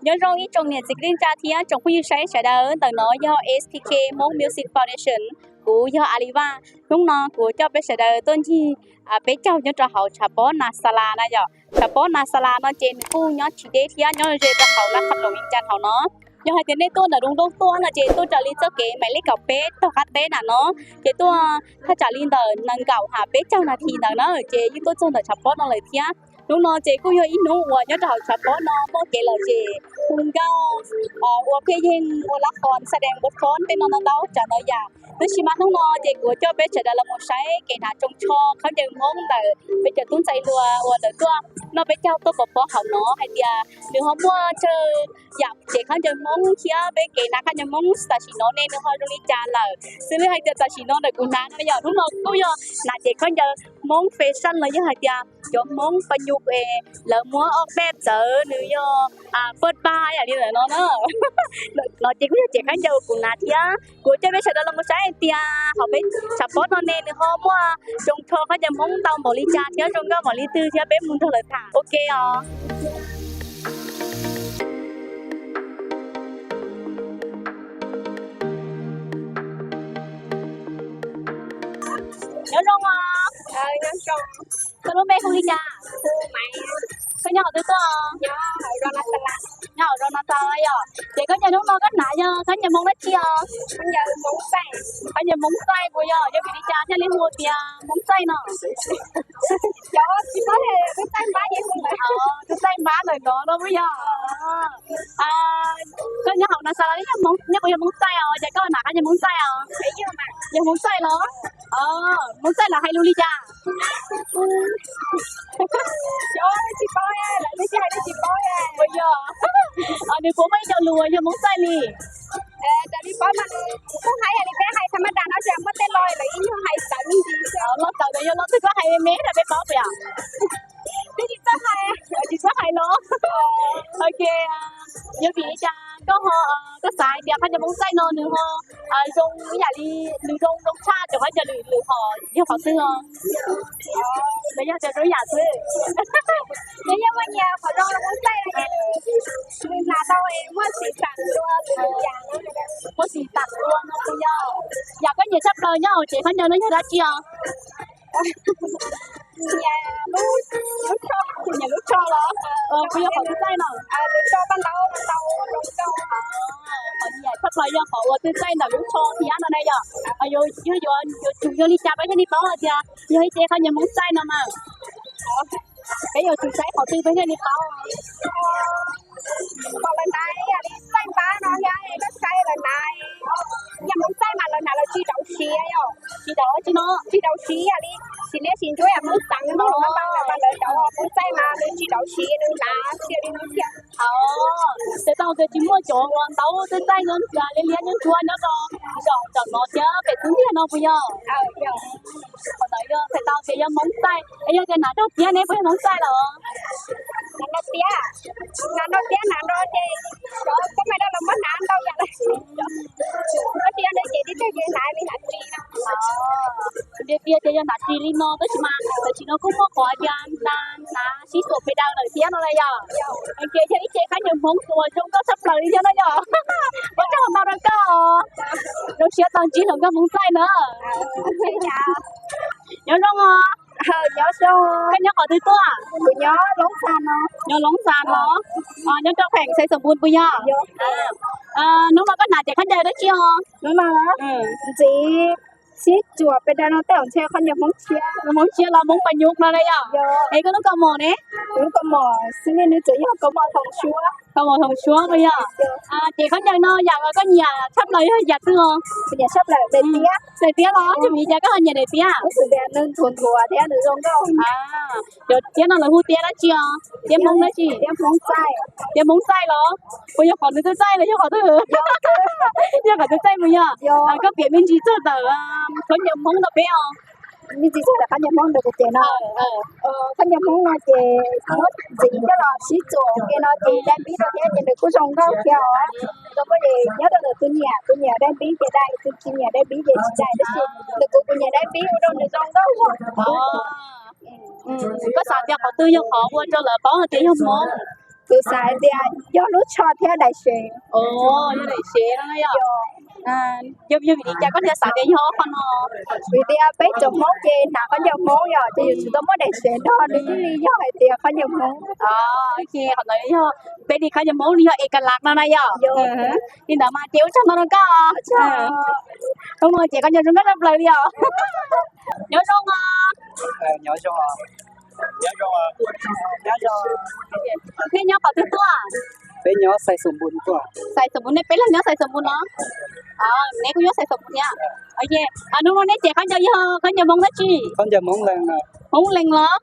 nhớ rồi ý trong này dịch liên tra thì trong khu sẽ đỡ tờ nó do STK Mon Music Foundation của do Aliva lúc nó của cho bé sẽ đỡ tôn chi bé cháu nhớ cho họ chả bó na sala na giờ chả bó na sala nó trên khu nhớ chỉ để thì nhớ rồi cho họ là khắp đồng chân họ nó nhưng hai tiếng này tôi là đúng đúng tôi là chị tôi trả linh cho cái mấy lấy cặp bé tôi hát bé là nó chị tôiถ้าtrả linh tờ nâng cầu hà bé cháu là thì là nó ở chị với tôi trong tờ chả bó nó lời thía lúc nó chị cũng yêu ý nó nhớ cho họ chả bó nó có cái lời chị cùng cao ở phía trên ở lá còn sẽ đem một phón bên nó đâu trả lời giả tôi chỉ mà lúc nó chị của cho bé trả là một cái cái nào trong choเขาจะมองแต่bây giờ tôi chạy lùa ở đời tôi nó bé cháu tôi có phó học nó hay đừng họ mua chơi dạo chịเขาจะมองkia bé cái nàoเขาจะมองแต่chỉ nó nên họ luôn đi trả lời xử lý hayแต่chỉ nó để cũng đáng bây giờ lúc nó cũng giờ là chịเขาจะมองfashionเลยnhư hay cho mongประยุกต์แล้วมัวออกแบบเจอหรือyoเปิดบาร์อย่างนี้เลยเนาะnó chỉ có chỉ khán giả của nát ya của chơi bây giờ là một cái tia họ biết sắp bớt nó nên họ mua trong thơ khán giả mong tao bỏ ly trà chứ trong cái bỏ ly tư chứ bé muốn thơ lời thả ok à nhớ không à nhớ không cái lúc bé không ly trà mày cái nhỏ từ to nhỏ rồi nó tala nhỏ rồi nó tala giờ chị có nhà đúng không có nãy giờ cái nhà mông nó chia cái nhà mông say của giờ cho bị cha cho lên mua tiền mông say nè cháu chỉ có thể cái tay bá vậy không phải cái tay bá rồi đó đâu bây giờ cái nhà học nó sao đấy mông nhà bây giờ mông say à chị có nãy cái nhà mông say à nhà mông say nó mông say là hay lưu ly cha cháu chỉ có lại lấy cái chỉ có bây giờ nếu bố mấy giờ lùa giờ muốn sai đi tại vì có mà không hay là bé hay tham gia nó sẽ mất tên lôi là như hay sợ như gì nó sợ bây giờ nó cứ có hay mé là bé có vậy à cái gì rất hay chỉ rất hay nó ok như vậy cha có họ có sai đẹp hay là muốn sai nó nữa họ dùng cái nhà đi dùng xa cho phải cho lừa họ giúp họซื้อbây giờจะรู้อยากซื้อnếu như mà nhà họ rong là muốn sai là mình là đâu em muốn xịt sạch luôn muốn xịt sạch luôn nó bây giờ giờ có nhiều sắp lời nhau chị phải nhớ nó như đã chưa nhà lúc cho đó bây giờ họ cứ say nào lúc cho ban đầu lúc cho họ nhà sắp lời nhau họ cứ say nào lúc cho thì ăn ở đây giờ vô đi chả phải cái đi bao giờ chưa vô đi chơiเขาnhà muốn say nào mà cái giờ chúng say họ tư với cái đi bao còn lần này đi say bá nó ra nó say lần này nhà muốn say mà lần nào là chi đậu xía yo chi đậu xía đi chỉ nếu xin chú em muốn tặng nó nó bao là lời đậu muốn say mà nên chi đậu xía đừng là xía đi muốn xía thế tao thì chỉ mua chỗ ngon tao tôi say ngon là liên liên những chua nó có chọn nó chứ phải thứ gì nó bây giờ còn đấy giờ phải tao thì giờ muốn say bây giờ cái nào đó kia nếu phải muốn say rồi nó tía nó đi đó có mấy đó là mất nạn đâu vậy nó tía đây chị đi chơi gì lại đi hạt trì nè đi chơi hạt trì đi nó tới mà chỉ nó cũng có khỏi cho là xí sụp bị đau rồi tía nó đây giờ anh kia chơi chơi khá nhiều món rồi chúng có sắp lời đi cho nó giờ có cho bao đâu có rồi sẽ toàn chỉ là cái món say nữa nhớ không à nhớ sao cái nhớ ở từ to nhớ lóng sàn nó nhớ cho khỏe xây sầm buồn bây giờ nếu mà có nào chạy khán giả đó chưa đúng mà chị xí chùa bên đây nó tưởng theo khán giả mong chia là mong phải nhục nó đây à ấy có nó có mò đấy đúng có mò xin nên chị có mò thằng chúa bây giờ chị khán giả nó giờ có nhà sắp lấy hơi giặt chưa nhà sắp lại để tía đó chứ vì giờ có hơi nhà để tía nên thuần thùa thế được không đâu rồi tía nó là hú tía đó chưa tía mong đó chị tía mong sai đó bây giờ còn tôi sai rồi chứ còn tôi giờ còn tôi sai bây giờ có biển bên chị chưa tờ có nhiều món đặc biệt không như chị là có nhiều món được chị nó có nhiều món là chị có gì cái là xí chuột cái nó chị đang biết rồi thế chị được có xong đó kia rồi có gì nhớ được tôi nhà đang biết về đây tôi nhà đang biết về chị đây đó chị được tôi nhà đang biết ở đâu được xong đó có sao cho họ tư cho họ quên cho là có tiền không món từ sai thì do lúc cho theo đại sẽ ồ như này xế đó đấy ạ giúp giúp đi cha có thể xả cái ho con nó vì thì bé chồng món gì nào có nhiều món rồi thì chúng tôi mới đại sẽ đó đi chứ đi do hay thì có nhiều món ok họ nói ho bé đi khai món đi ho eka lạc nó này ạ đi nào mà chiếu cho nó có đúng rồi chị có nhớ chúng rất là lời đi ạ nhớ không nhớ cho nhớ cho nhớ cho nghe nhớ có thứ to bé nhớ say sùng bún của xài sầm bún này bé là nhớ xài sầm bún đó nè cũng nhớ xài sầm bún nha ok đúng rồi nè chị có nhớ món đó chi con giờ món lần món lên đó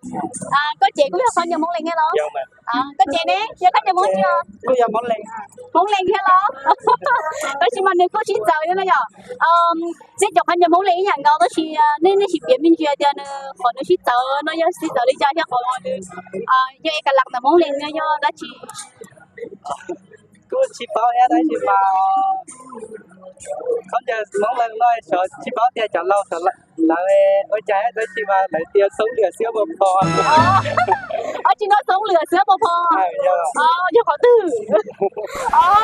có chị cũng có nhớ món lên nghe đó có chị nè giờ có nhớ món chưa bây giờ món lần món lên nghe đó có chị mà nếu có chị giờ nữa nhở sẽ chọn có nhớ món lên nhà ngon đó chị nên chị biết mình chưa cho nó còn nó chị giờ nó giờ chị giờ đi chơi cho họ giờ cái lạc là món lên nghe do đó chị cứ chỉ bảo hết đấy thì mà con giờ món lần nói sợ chỉ bảo tiền trả lâu sợ lại ôi trái đấy chỉ mà lại tiền sống lửa xíu một bò chị nói sống lửa sữa bò giờ có từ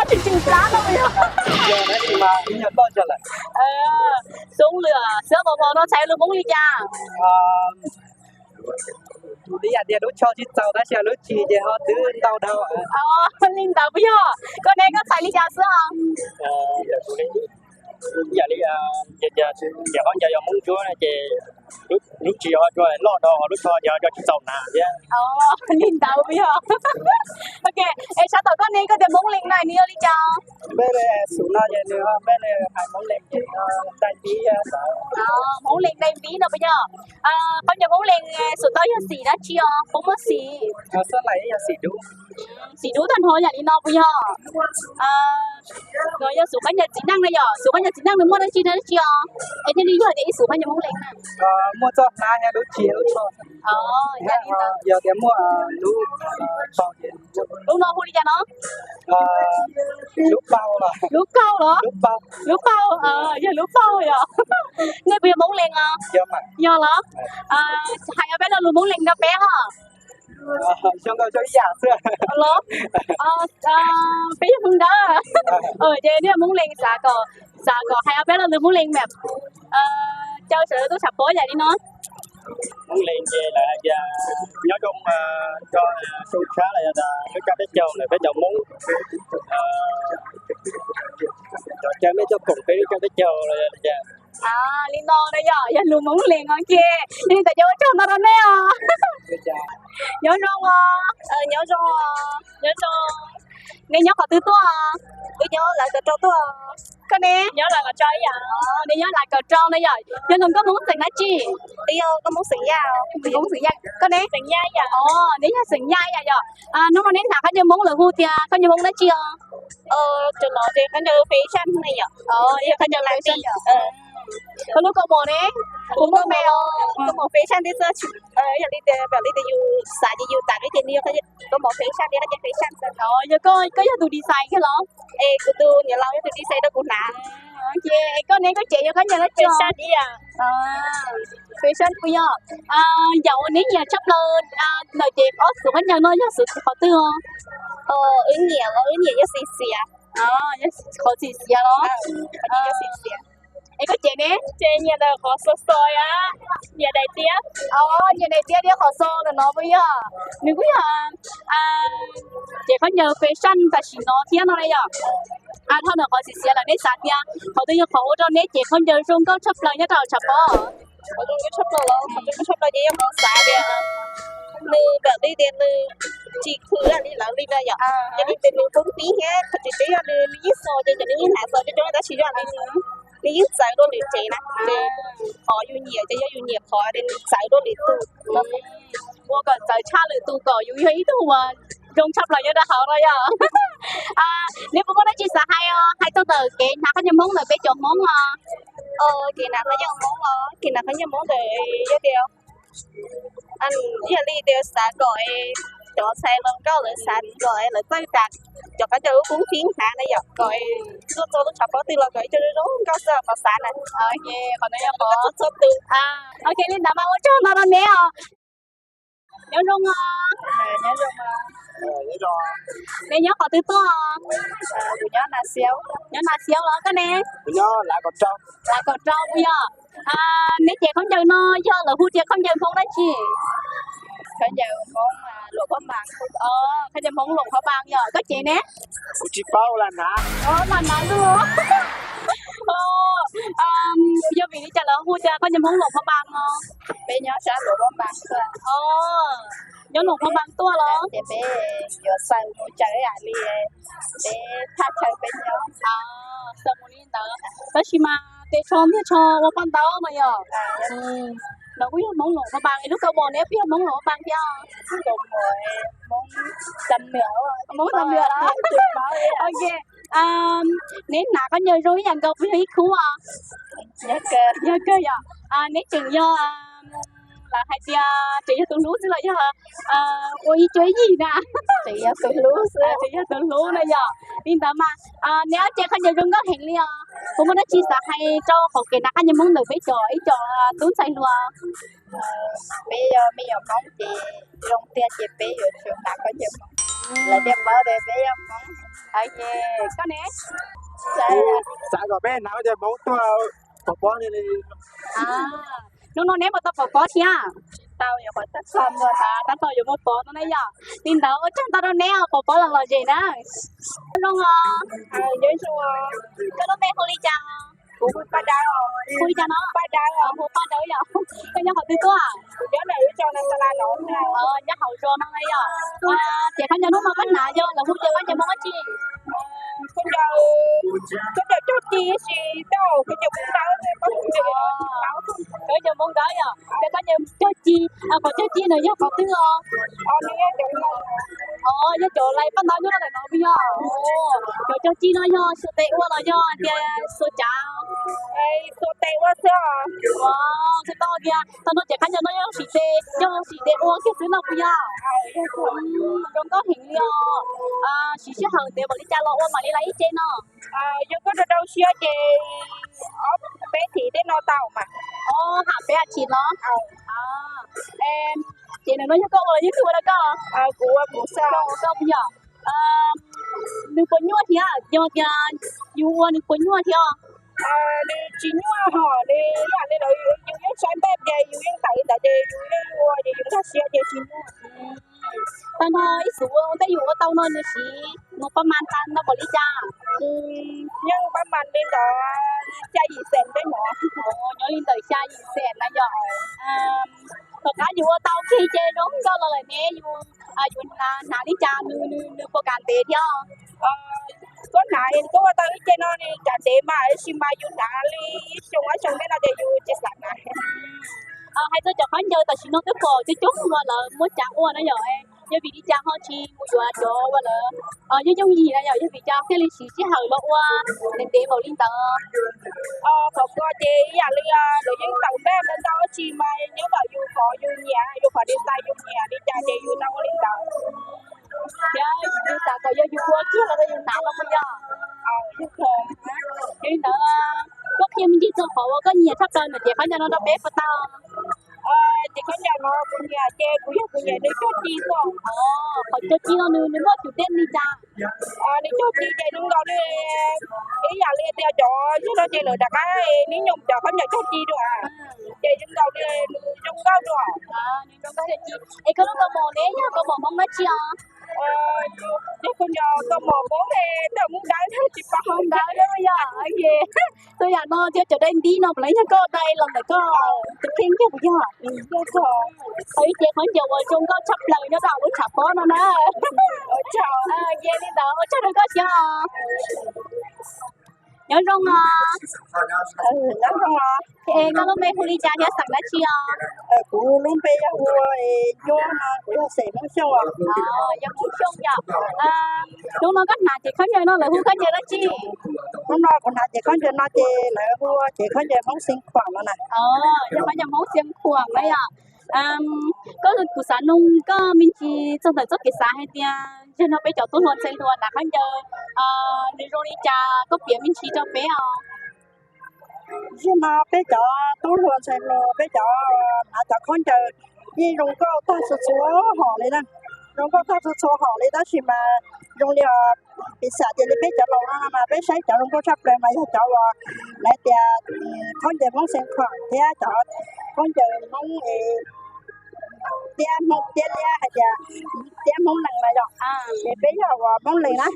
chị chừng giá đâu bây giờ đấy thì mà nhận bao giờ lại sống lửa sữa bò nó chạy luôn món gì cha đi ăn tiền lúc cho chị giàu đã chờ lúc chị thì họ cứ đau đau linh tàu bây giờ con này có xài ly trà sữa không giờ đi giờ con giờ muốn chúa này chị lúc chiều họ rồi lo đồ lúc cho giờ cho chị giàu nà chứ linh tàu bây giờ ok sao tao con này có thể muốn linh này đi ly trà bên này xuống nó vậy nữa bên này phải món lên chị tay tí muốn linh đây ví nữa bây giờ con giờ muốn linh xuống tới giờ xì đã chưa không có xì sao lại giờ xì đủ thành thôi nhà đi nó bây giờ rồi giờ xuống cái nhà chỉ năng này giờ xuống cái nhà chỉ năng được mua đấy chi đấy chưa em đi giờ để xuống cái nhà muốn linh mua cho hai nhà lúc chiều lúc cho giờ thì mua lúc cho lúc nó đi cho nó lúc bao rồi lúc câu đó lúc bao giờ lúc bao rồi à nên bây giờ muốn linh giờ là hai bé nó luôn muốn linh nó bé hả trong đó cho giả xưa alo bé không đó vậy nếu muốn lên xả cò hai bé là muốn lên mẹp chơi sự tôi sập bối vậy đi nó muốn lên về là giờ nhớ chung cho số khá là cái cái chồng này phải chồng muốn cho chơi mấy cho cùng cái chồng là giờ liên đo đây giờ luôn muốn lên ngon kia nhưng tại nhớ cho nó đó nè nhớ không nhớ nên nhớ có thứ to tôi nhớ lại cờ trâu to cái này nhớ lại cờ trâu vậy để nhớ lại cờ trâu đây rồi nhưng không có muốn sừng á chi đi có muốn sừng da muốn sừng da cái này sừng da vậy để nhớ sừng da vậy giờ nó mà đến thằng có như muốn là hưu tia có như muốn nó chi cho nó thì có như phí xanh này vậy có như làm gì có lúc có mồ đấy cũng có mèo có một phí xanh đi chơi giờ đi bảo đi từ xài gì dù tặng cái tiền nhiều có một phí xanh đi nó chỉ phí xanh rồi giờ có giờ tụi đi xài cái đó của tôi nhà lâu tụi đi xài đâu cũng nè ok có nên có chị có nhà nó phí xanh đi phí xanh bây giờ dạo này nhà sắp lên lời chị có sự có nhà nó có sự có tư không ứng nhiều cho xì xì có xì xì đó cho xì xì em có chị nè chị nhà đây có sôi á nhà đây tiếc nhà đây tiếc đi có sôi rồi nó bây giờ mình cũng chị có nhờ fashion và chỉ nó thiên nó đây rồi thôi nữa có gì sẽ là nét sạch nha họ tôi nhớ khẩu cho nét chị có nhờ trong có chấp lời nhất là chập bó ở trong cái chấp lời họ trong cái chấp lời gì em có xả đi lưแบบđi tiền lư chỉ khứ là đi là đi đây vậy cho đi tiền lư cũng tí nhé thật chỉ là lư lý số cho những nhà số cho chúng ta chỉ cho mình đi ít giải đôi liền chế nè họ yêu nhiều cho yêu nhiều họ đến giải đôi liền tu mua cái giải cha liền tu có yêu ít tu mà dùng chấp lại cho đã họ rồi nếu bố nói chia sẻ hai tôi từ cái nào có những món rồi bé chọn món cái nào có những món cái nào có những món để giới thiệu anh giờ đi đều xả gọi cho xe lông cao lại xả gọi lại tay đặt cho cái chỗ cũng khiến hạ này giờ gọi tôi lúc chập đó từ là gọi cho nó cao sợ và xả này ok còn đây có chút từ ok nên đảm bảo cho nó nè nhớ không nhớ không Vậy rồi. Để nhớ họ từ to. Của nhớ là xéo. Nhớ là xíu đó cái nè. Nó lại còn trong. Lại còn trâu bây giờ. Nếu chị không chơi nó do là hút chị không chơi không đó chị. Khởi giờ món luộc bắp bằng. Không chơi món luộc phở bang giờ có chị nè. Của chị bao là nã. Là nãy luôn. Bây giờ vì trả lời hút chị có chơi món luộc phở bang không? Bé nhớ sẽ luộc bắp bằng. Nhớ luộc phở bang tua đó. Thì bé vừa xay một trái đi. Bé thắt chơi bé nhớ. Sao muốn đi đó. Đó chỉ mà để cho我帮到嘛哟。nó cũng món luộc phở bang lúc cao bò nếp biết món luộc phở bang chưa? Cùng rồi món tầm mỡ. Món tầm mỡ đó. Ok. Nếu nào có nhớ rối rằng câu với ít khu à? Nhớ cơ giờ. Nếu chừng do là hai tia chị cho tôi lú xíu lại chứ hả? Ôi chơi gì nè? Chị cho tôi lú xíu. Chị cho tôi lú này giờ. Tin tao mà. Nếu chị không nhớ rung có hình liền. Cũng muốn chia sẻ hay cho học kỳ nào như muốn được với trò ý trò tốn say luôn. Bây giờ món chị rong tia chị bé rồi trường nào có nhiều món. Là đem mở để bé món. Ok, có nè. Sao rồi bé nào giờ bố tôi bố đi đi. Nó nếu mà tao có thì Tao giờ phải tắt xong rồi. tao tao dùng một bộ nó nãy giờ. Tin tao ở trong tao đâu nè, bộ là gì đó. Đúng không? Với xong Cái nó bé hôi chăng. cũng ba đá rồi. Hôi chăng nó. Ba đá rồi. Hôi ba đỡ giờ. Cái nhau họ tư có à? Nhớ này cho nên ta la nổi nha. Nhớ hậu cho nó nãy giờ. Chị không nhớ đúng mà bắt nạ vô là hôi chơi bắt chơi món chi. Bây giờ cho chi gì đâu. Bây giờ cũng đau thì có gì đâu. Bây giờ món đó giờ. Để có nhớ cho chi. Còn cho chi nữa nhớ họ tư không? Nhớ chỗ này. Nhớ chỗ này bắt đầu nhớ nó lại nói bây giờ. Rồi cho chi nó do sự tệ quá là do thì sự trả. Số tệ quá sao? Thế to kìa. Tao nói chắc chắn cho nó do sự tệ quá cái thứ nào bây giờ. Không có hình như sự sẽ hận để mà đi trả lỗ mà đi lấy trên nó. Giờ có đâu xưa thì bé thì đến nó tàu mà. Hả bé chị nó. Em chị này nói cho con là như thế nào đó Của sao? Con bây giờ. Đừng có nhua thì do kìa dù đừng có nhua thì đi chỉ nhua hả đi là đi rồi dùng những xoay bếp để dùng những tẩy tại để dùng những mua để dùng các xe để chỉ nhua. Tao nói số tao dùng tao nói là gì nóประมาณตันnó bỏ đi cha. Nhưng ba mình đi đó cha gì xem cái nhỏ. Nhớ lên tới cha gì xem là giờ. Thật ra dù tao khi chơi đúng cho là nè dù nà đi cha nu có cản tệ theo. Có nãy có tao đi chơi nó đi cản tệ mà xin mà dùng nà đi xong cái nào để dùng chơi sẵn này. Hay tôi chọn khoản chơi tại chỉ nó cái phở chứ chút mà là muốn trả qua nó giờ em. Như vì đi cha họ chi mua đồ chỗ và là như trong gì là giờ như vì cha cái lịch sử chứ hở lộ qua nên để vào linh tờ. Không có chị à li rồi những tàu bếp lên đó chi mà nếu mà dùng phở dùng nhà dùng phở đi tay dùng nhà đi cha chị dùng đâu có linh tàu. Dạ, đi ta có giờ dùng qua chứ là tôi dùng nào không bây giờ. Giúp thường. Chứ đó có khi mình chỉ cho họ có nhiều sắp tới là chị phải cho nó đắp bếp của tao. Chị có nhà nó của nhà chê của nhà đi cho chi không? Họ cho chi nó nữa mất chủ tên đi cha. Đi cho chi chạy đúng rồi đi. Ý là liên theo chỗ chứ nó chạy lửa đặt cái ní nhung cho có nhà cho chi được à. Chạy đúng rồi đi trong cao được à. Nhưng trong cái chi. Ê có lúc có bò đấy nhá, có bò mong nó chi à. Chứ con nhỏ có mò bố thì tao muốn đá thôi chị bảo Không đá đấy bây giờ. Tôi giờ nó cho trở đến đi nó lấy cho cô đây lần này có thực hiện chứ bây giờ. Thấy chị hỏi giờ ở trong có chấp lời nó đâu có chập bó nó đó. Chào. Về đi đó, chắc được có chưa? Nhớ rong à. Nhớ rong à. Ê, có lúc mẹ đi cha nhớ sẵn đã chưa? Cũng lúc bây giờ vô mà cũng là xem nó show à. Giờ cũng show nhở. Lúc nó cách nào chị có nhớ nó là hú có nhớ đó chi? Lúc nó còn nào chị có nhớ nó chị lại hú chị có nhớ món sinh khoảng đó này. Giờ có nhớ món sinh khoảng đấy à. Có được của xã nông có mình chỉ trong thời rất cái xã hay tia cho nó bây giờ tốt hơn xây luôn đã có nhớ đi rồi đi cha có biển mình chỉ cho bé à. Nhưng mà bây giờ tốt hơn xây luôn bây giờ cho con chờ đi rồi có ta số họ này nè. rồi có thao số họ lấy đó thì mà dùng liệu bị sợ thì lấy bé chợ lâu mà bé sấy chợ không có sắp rồi mà chợ lại thì con chơi món sen khoảng thế chợ con chơi món tia món tia tia món lần này rồi thì bé giờ món liền á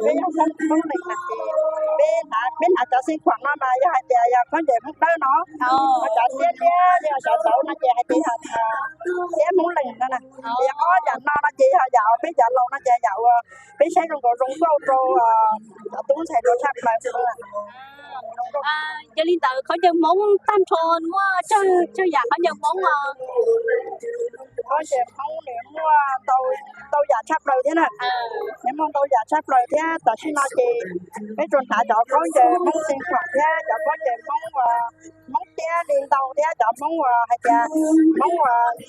bé giờ món liền là thì bé nào chợ sen khoảng nó mà giờ thì con chơi món đó nó chợ tia giờ chợ sầu nó chơi hay tia tia món liền đó nè thì có giờ nó chỉ dạo bé chợ lâu nó chơi dạo bé sấy rong rau tốn xài đồ sắp lại rồi giờ liên tự có những món tam thôn quá chứ giờ có những món có thể không để mua tàu giả sắp rồi thế này nếu mà tàu giả sắp rồi thế tại sao nó chỉ cái chuẩn thả chỗ có thể món sinh hoạt thế chỗ có thể món té liên tàu thế chỗ món hay là món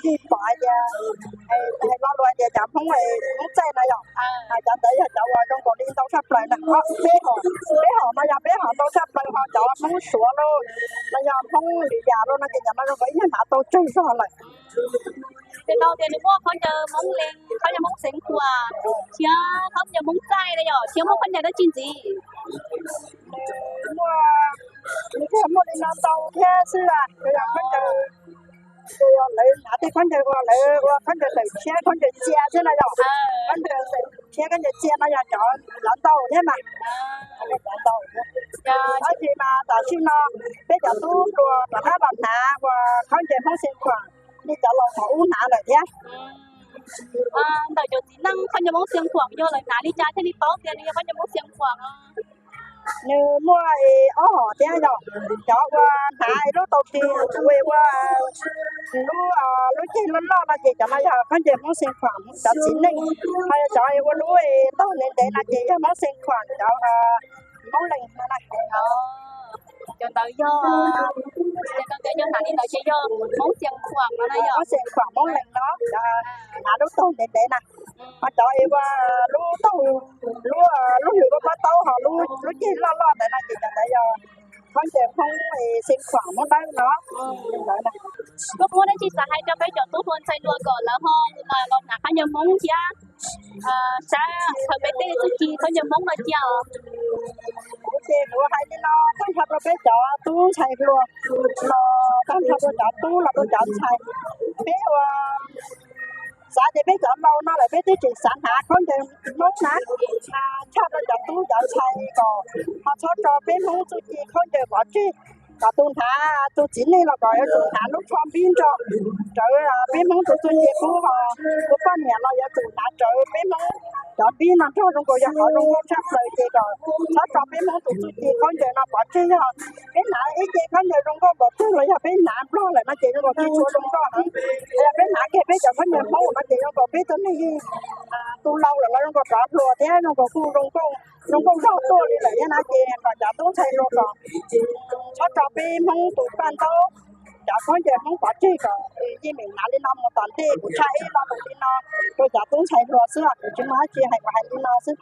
gì phải hay lo loài thì chỗ món xe này rồi chỗ đấy là chỗ trong còn liên tàu sắp rồi nè có bé họ nó giờ bé họ tàu sắp rồi họ chỗ món sủa luôn nó giờ món lì già luôn nó chỉ nhận nó vậy nhưng mà tàu chơi sao lại thì đầu tiên đúng không có nhờ món lên có nhờ món sinh hoạt chứ không nhờ món cay đây rồi chứ món nhờ đó chuyện gì mua những cái món đi làm tàu thế xưa bây giờ con chờ lấy nãy thì con chờ lấy con chờ lấy xe con chờ xe thế này rồi con chờ xe con chờ xe nó giờ chọn làm tàu thế mà làm tàu đó thì mà tại sao nó bây giờ tôi rồi các bạn nã và con chờ món sinh hoạt đi chợ lâu họ uống nã rồi thế đời giờ chỉ năng không nhờ món sinh hoạt vô lại nã đi cha thế đi tốt tiền đi không nhờ món sinh hoạt như mua ở họ thế rồi cho qua hại lúc đầu tiên quê qua lúc chơi lớn lo là gì cho nó giờ có gì món sinh hoạt cho chính này hay cho qua lúc tao nên để là gì món sinh hoạt cho món lành này cho tới do cho nãy đi tới chơi do món sinh hoạt nó đây món sinh hoạt món lành đó là lúc tao nên để nè mà cho qua lúc tao lúc hiểu có tao họ lúc chơi lo để là gì cho tới giờ con chơi không sinh hoạt món đó nó lúc muốn đấy chị sẽ hay cho bé cho tú hơn xây luôn còn là không còn là hay nhớ món chứ sẽ thời bé tê tôi chỉ có nhớ món là chứ thì của hai đứa nó con thật là bé chó tú xài luôn nó con thật là chó tú là tôi chó xài bé xã thì bé chó lâu nó lại bé tới chuyện sản hạ con thì món nát chắc là chó tú chó xài còn họ cho bé món tôi chỉ con thì bỏ chi cả tuần thả tôi chỉ nên là gọi tuần thả lúc phong pin cho trời bé món tôi chỉ của họ của con nhà nó giờ tuần thả trời bé món cho pin nó cho trong cổ giờ họ trong con sắp rồi thì rồi nó cho bé món tôi chỉ con giờ nó bỏ chi cho bé nãy ít gì con giờ trong con bỏ chi rồi giờ bé nãy lo lại nó chỉ trong cổ chi chua trong con hả bé nãy kia bé giờ con giờ món nó chỉ trong cổ bé tới này tu lâu rồi nó trong cổ trọt lùa thế trong cổ khu trong con rau tua đi lại nó chỉ còn giờ tôi thấy luôn rồi cho bé món tụi con tao chả có giờ không có chơi cả vì mình拿đi năm một tuần thì cũng chạy lo một đi nó tôi chả tốn chạy rồi xưa chúng nó chia hay vào hai đi nó xứ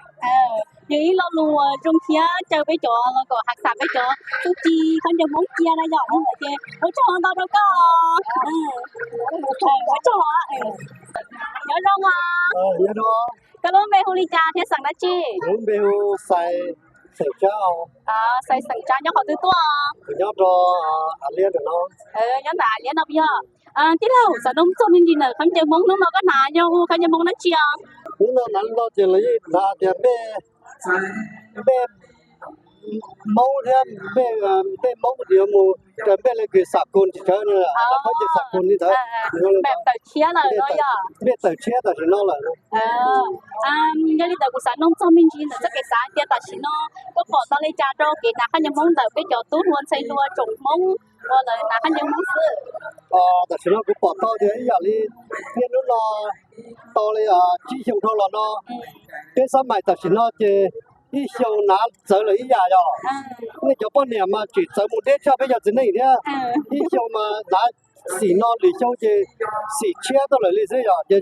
như lo lùa trong kia chơi với chỗ có hạt sạp với chỗ tôi chi không cho món kia đây rồi không phải chơi ôi cho tao đâu có ôi cho nhớ không nhớ đó cái đó mấy huli cha thếสั่งđó chi muốn bêu xài sợi trao xài sợi trao nhớ họ thứ tua nhớ đó liên được nó nhớ là liên đâu bây giờ tí lâu sao đông cho mình gì nữa không chơi món nó có nà nhau không chơi món nó chia những nó nắn lo tiền lấy là tiền bê mẫu thêm bê mẫu một điều mù cái bê là cái sạc cồn chỉ chơi nữa là có chỉ sạc cồn như thế bẹp tờ chia là nó giờ bê tờ chia tờ thì nó là như đi tờ của xã nông cho mình gì nữa chắc cái xã kia tờ chỉ nó có bỏ tao lấy cha cho cái nào hay nhầm món tờ cái chỗ tốt luôn xây luôn trồng món rồi là nào hay nhầm món sự tờ chỉ nó cũng bỏ tao thì giờ đi biết nó lo tao lấy chỉ dùng thôi là nó cái sao mày tờ chỉ nó chỉ ít nhiều ná giờ là ít già rồi, nên cho bọn này mà chỉ giờ một đêm cho bây giờ thế này nhá, ít nhiều mà ná xỉ nó lì châu chỉ xỉ chia tôi là lì gì rồi,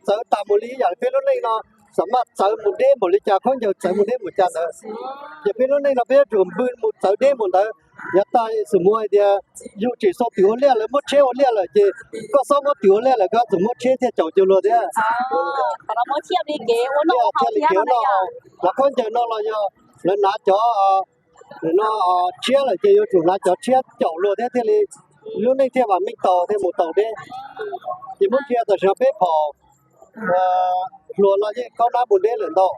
giờ tạm một lì giờ phía lúc này nó sắm mà giờ một đêm một lì trà không giờ giờ một đêm một trà nữa, giờ phía lúc này là bây giờ chuẩn bị một giờ đêm một giờ giờ tay sự mua thì dù chỉ số tiểu lệ là một chế lệ là chỉ có số một tiểu lệ là có sự một chế thì chậu chịu luôn đấy còn nó mới chia đi kế ô nó học thì kiểu nó là con chơi nó là do là nã chó nó chế là chỉ yêu chủ nã chó chế chậu luôn thế thì lúc này thì bảo mình tàu thì một tàu đấy thì muốn kia từ sau bếp họ luôn là gì con đã buồn đấy lần đầu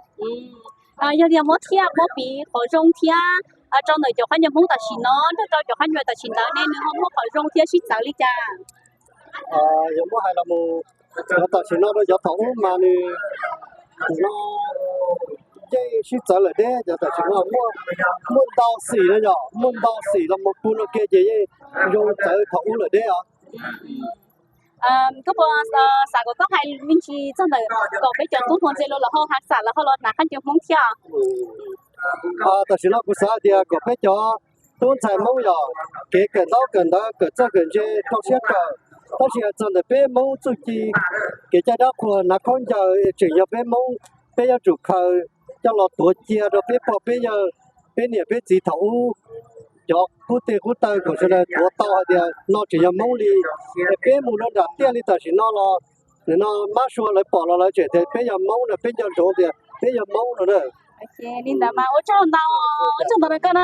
giờ thì mới chia mới bị khỏi rong chia trong đời cho khách nhân muốn tài chính nó cho khách nhân tài chính đó nên không có khỏi rong chia ship giáo lý cha giống như hay là một tài chính nó do thống mà nó cái ship giáo lại đấy giờ tài chính nó muốn đau xỉ đấy nhở muốn đau xỉ là một cuốn nó kia gì dùng tới thống lại đấy à có bao xã có hai minh chi trong đời có bây giờ tú thôn dây là họ hạt xã là họ lo nãy khách nhân muốn chia tài chính nó cũng sao thì có phải cho tôi才梦呀，给跟到给这跟这到现在，到现在真的被梦自己给家家伙拿空家只要被梦被要主客，叫老多接着被跑被要被你被指头，就不得不得可是呢多到的，那只要梦里被梦了的店里但是那了，那马说来跑了来这的被要梦了被要着的被要梦了的。OK， 领导嘛，我找到哦，我找到那个呢。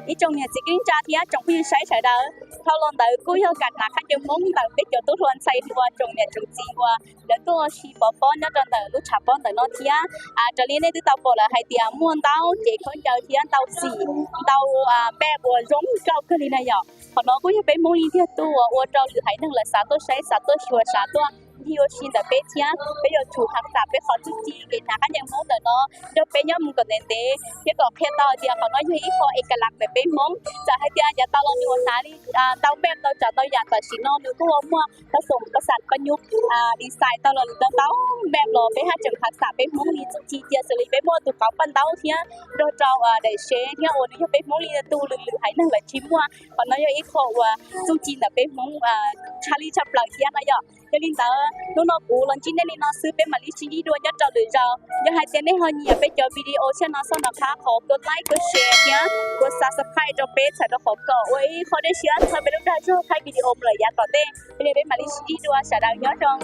ý trong nhà chỉ kinh tra thì trong khi sai đó thao lần tới cuối giờ cả là khách dùng muốn tới biết cho tôi luôn sai qua trong nhà trong gì qua để tôi chỉ bỏ bỏ nó trong tới lúc chập bỏ tới nó thì trở lên đây tôi tao bỏ là hai tiền muốn tao chỉ có chờ thì tao xì tao bé của giống cao cái này nhở còn nó cũng như bé muốn đi theo tôi ở trong lưỡi thấy năng là sao tôi sai sao tôi sửa sao tôi nhiều xin là bé thia bây giờ chủ hàng xã bé khó chịu gì cái nào khách muốn tới nó cho bé nhóm một cái nền tế cái còn khen tao thì còn nói như ý khó cái lạc về bé muốnจะให้ที่จะตลอดอยู่นะนี่เตาแบบเราจะต้องอยากตัดสินนนึกว่ามั่วผสมประสานประยุกต์ดีไซน์ตลอดเตาแบบเราไปหาจังทักษะไปมุ่งลีจุดที่เดียสลีไปมั่วตุกเขาปั้นเตาเทียเราจะได้เชฟเนี่ยโอ้นี่ไปมุ่งลีตูหรือให้นั่งเลยชิมว่าcòn nói ý khổจุดจีนlàไปมุ่งชาลีชับหลังเทียนะย่อcho nên tao nó cũ lần chín nên nóซื้อไปมาลิชิดีด้วยจะจะหรือจะยังให้เจนได้เฮนี่ไปเจอวิดีโอเช่นนั้นสำหรับค้าขอกดไลค์กดแชร์เนี่ยกด subscribe จะเป็นใส่ตัวขอกดไว้เขาได้เชื่อเธอไปดูได้ช่วยใครวิดีโอเลยอยากต่อเต้ไปเลยไปมาลิชิดีด้วยสาดาวย้อนจง